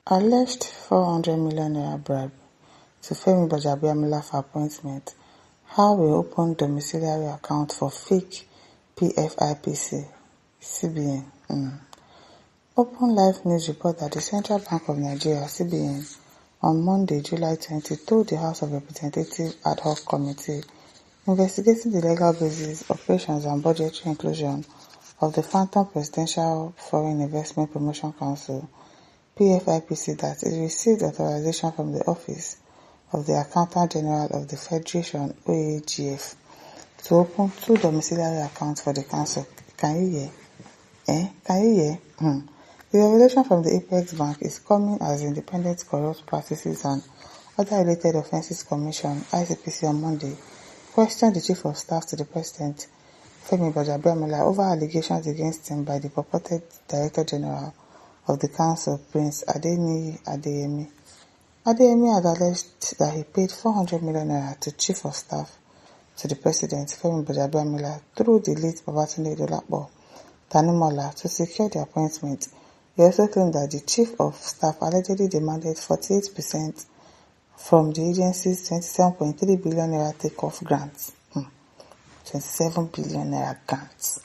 Alleged 400 million naira bribe to Femi Gbajabiamila for appointment. How we open domiciliary account for fake Pfipc CBN. Open Live News report that the Central Bank of Nigeria (CBN) on Monday, July 20, told the House of Representatives Ad Hoc Committee investigating the legal basis, operations and budgetary inclusion of the Phantom Presidential Foreign Investment Promotion Council (PFIPC) that it received authorization from the Office of the Accountant General of the Federation (OAGF) to open 2 domiciliary accounts for the council. Can you hear? The revelation from the Apex Bank is coming as Independent Corrupt Practices and Other Related Offences Commission (ICPC) on Monday questioned the Chief of Staff to the President, Femi Gbajabiamila, over allegations against him by the purported Director General of the Council, Prince Adeniyi Adeyemi. Adeyemi had alleged that he paid 400 million naira to Chief of Staff to the President, Femi Gbajabiamila, through the late Babatunde Dolapo Tanimola to secure the appointment. He also claimed that the Chief of Staff allegedly demanded 48% from the agency's 27.3 billion naira take-off grants. 27 billion naira grants.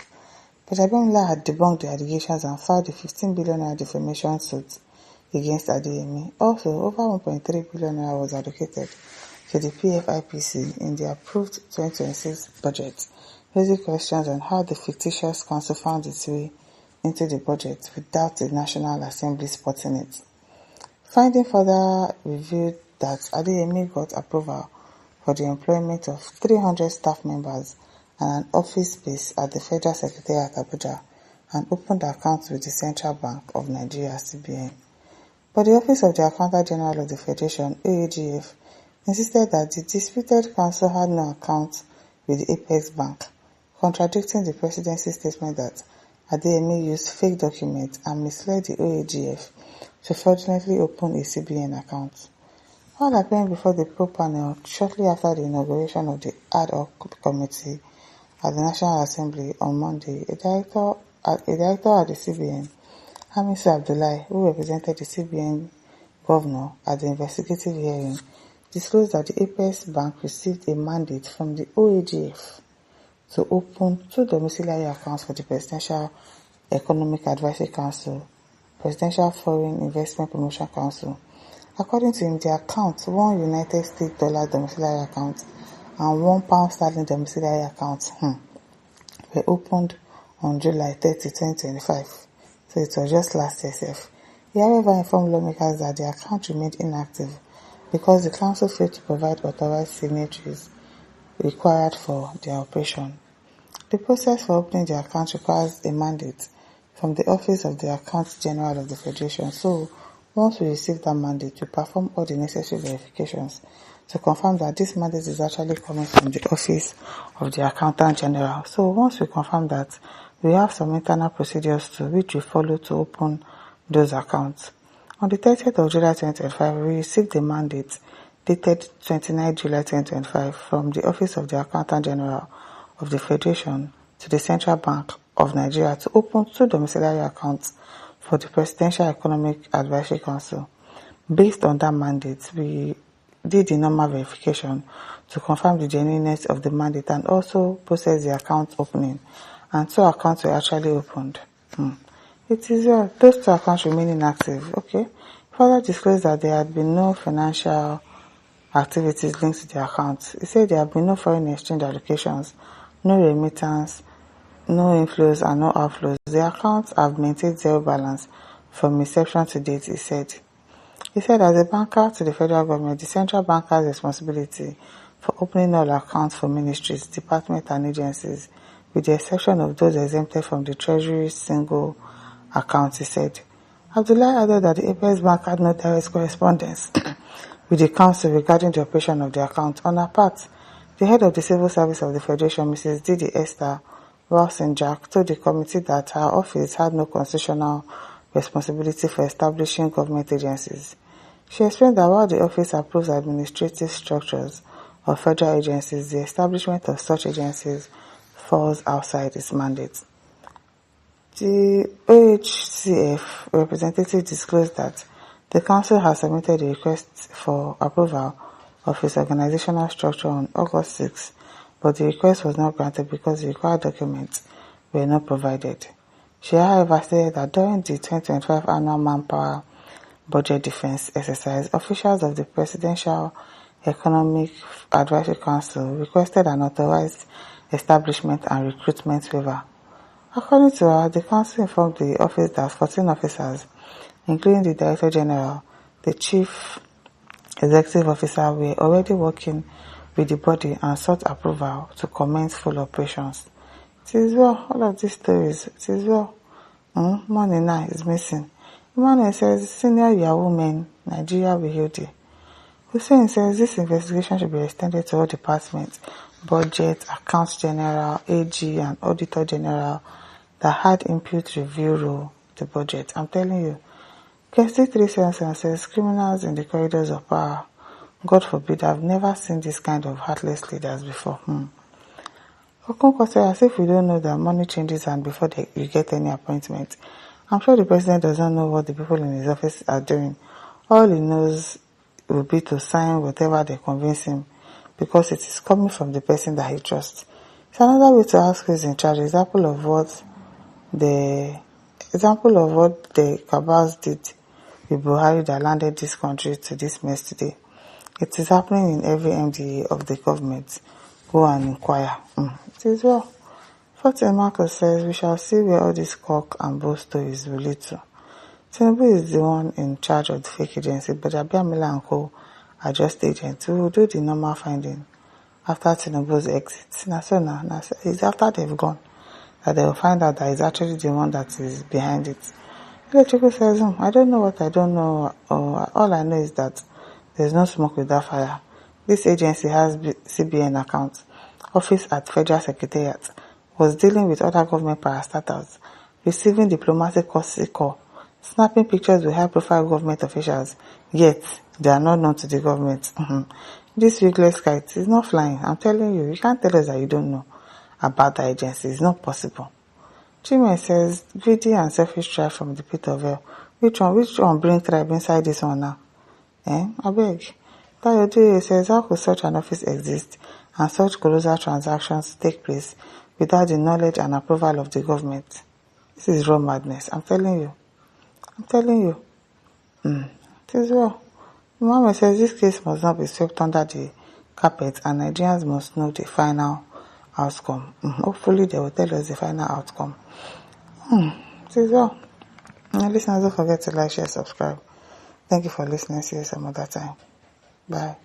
Gbajabiamila had debunked the allegations and filed a 15 billion naira defamation suit against Adeyemi. Also, over 1.3 billion naira was allocated to the PFIPC in the approved 2026 budget, raising questions on how the fictitious council found its way into the budget without the National Assembly supporting it. Finding further revealed that Adeyemi got approval for the employment of 300 staff members and an office space at the Federal Secretariat Abuja and opened accounts with the Central Bank of Nigeria (CBN). But the Office of the Accountant General of the Federation (OAGF) insisted that the disputed council had no account with the Apex Bank, contradicting the Presidency's statement that Adeyemi used fake documents and misled the OAGF to fraudulently open a CBN account. While appearing before the probe panel shortly after the inauguration of the ad hoc committee at the National Assembly on Monday, a director at the CBN, Hamisu Abdullahi, who represented the CBN governor at the investigative hearing, disclosed that the Apex Bank received a mandate from the OAGF to open 2 domiciliary accounts for the Presidential Economic Advisory Council, Presidential Foreign Investment Promotion Council. According to him, the accounts, 1 United States dollar domiciliary account and 1 pound sterling domiciliary account, were opened on July 30, 2025. So it was just last year. He however informed lawmakers that the account remained inactive because the council failed to provide authorized signatories required for their operation. The process for opening the account requires a mandate from the Office of the Accountant General of the Federation. So, once we receive that mandate, we perform all the necessary verifications to confirm that this mandate is actually coming from the Office of the Accountant General. So, once we confirm that, we have some internal procedures which we follow to open those accounts. On the 30th of July 2025, we received a mandate dated 29 July 2025 from the Office of the Accountant General of the Federation to the Central Bank of Nigeria to open 2 domiciliary accounts for the Presidential Economic Advisory Council. Based on that mandate, we did the normal verification to confirm the genuineness of the mandate and also process the account opening, and 2 accounts were actually opened. It is those 2 accounts remain inactive. Okay. Further disclosed that there had been no financial activities linked to the accounts. He said there have been no foreign exchange allocations, no remittance, no inflows and no outflows. The accounts have maintained 0 balance from inception to date, he said. He said as a banker to the federal government, the central bank has responsibility for opening all accounts for ministries, departments and agencies, with the exception of those exempted from the Treasury's single account, he said. Abdullah added that the Apex Bank had no direct correspondence with the council regarding the operation of the account. On her part, the head of the civil service of the Federation, Mrs. Didi Esther Rawson-Jack, told the committee that her office had no constitutional responsibility for establishing government agencies. She explained that while the office approves administrative structures of federal agencies, the establishment of such agencies falls outside its mandate. The OHCF representative disclosed that The council has submitted a request for approval of its organizational structure on August 6, but the request was not granted because the required documents were not provided. She, however, stated that during the 2025 annual manpower budget defense exercise, officials of the Presidential Economic Advisory Council requested an authorized establishment and recruitment waiver. According to her, the council informed the office that 14 officers, including the Director General, the Chief Executive Officer, were already working with the body and sought approval to commence full operations. It is well, all of these stories, it is well. Money now is missing. Emmanuel says, senior Yahoo men, Nigeria will heal thee. Hussein says this investigation should be extended to all departments, budget, accounts general, AG, and auditor general that had input review role the budget. I'm telling you. Kirsty 377 says criminals in the corridors of power. God forbid, I've never seen this kind of heartless leaders before. Okonkwo says, as if we don't know that money changes and before you get any appointment. I'm sure the president does not know what the people in his office are doing. All he knows will be to sign whatever they convince him because it is coming from the person that he trusts. It's another way to ask who is in charge. Example of what the cabals did with Buhari that landed this country to this mess today. It is happening in every MDA of the government. Go and inquire. It is well. Fortin Marcos says, we shall see where all these cock and bull stories will lead to. Tinubu is the one in charge of the fake agency, but Abiamila and Co. are just agents who will do the normal finding after Tinubu's exit. It's after they've gone that they will find out that it's actually the one that is behind it. Electrical says, I don't know what I don't know. All I know is that there's no smoke without fire. This agency has CBN accounts, office at Federal Secretariat, was dealing with other government parastatals, receiving diplomatic courtesy call, snapping pictures with high-profile government officials, yet they are not known to the government. This wigless kite is not flying. I'm telling you, you can't tell us that you don't know about the agency. It's not possible. Chime says, greedy and selfish tribe from the pit of hell. Which one bring tribe inside this one now? I beg. Tayo says, how could such an office exist and such colossal transactions take place without the knowledge and approval of the government? This is raw madness. I'm telling you. It is well. Mohammed says this case must not be swept under the carpet and Nigerians must know the final outcome. Hopefully they will tell us the final outcome. It is well. Now listeners, don't forget to like, share, subscribe. Thank you for listening. See you some other time. Bye.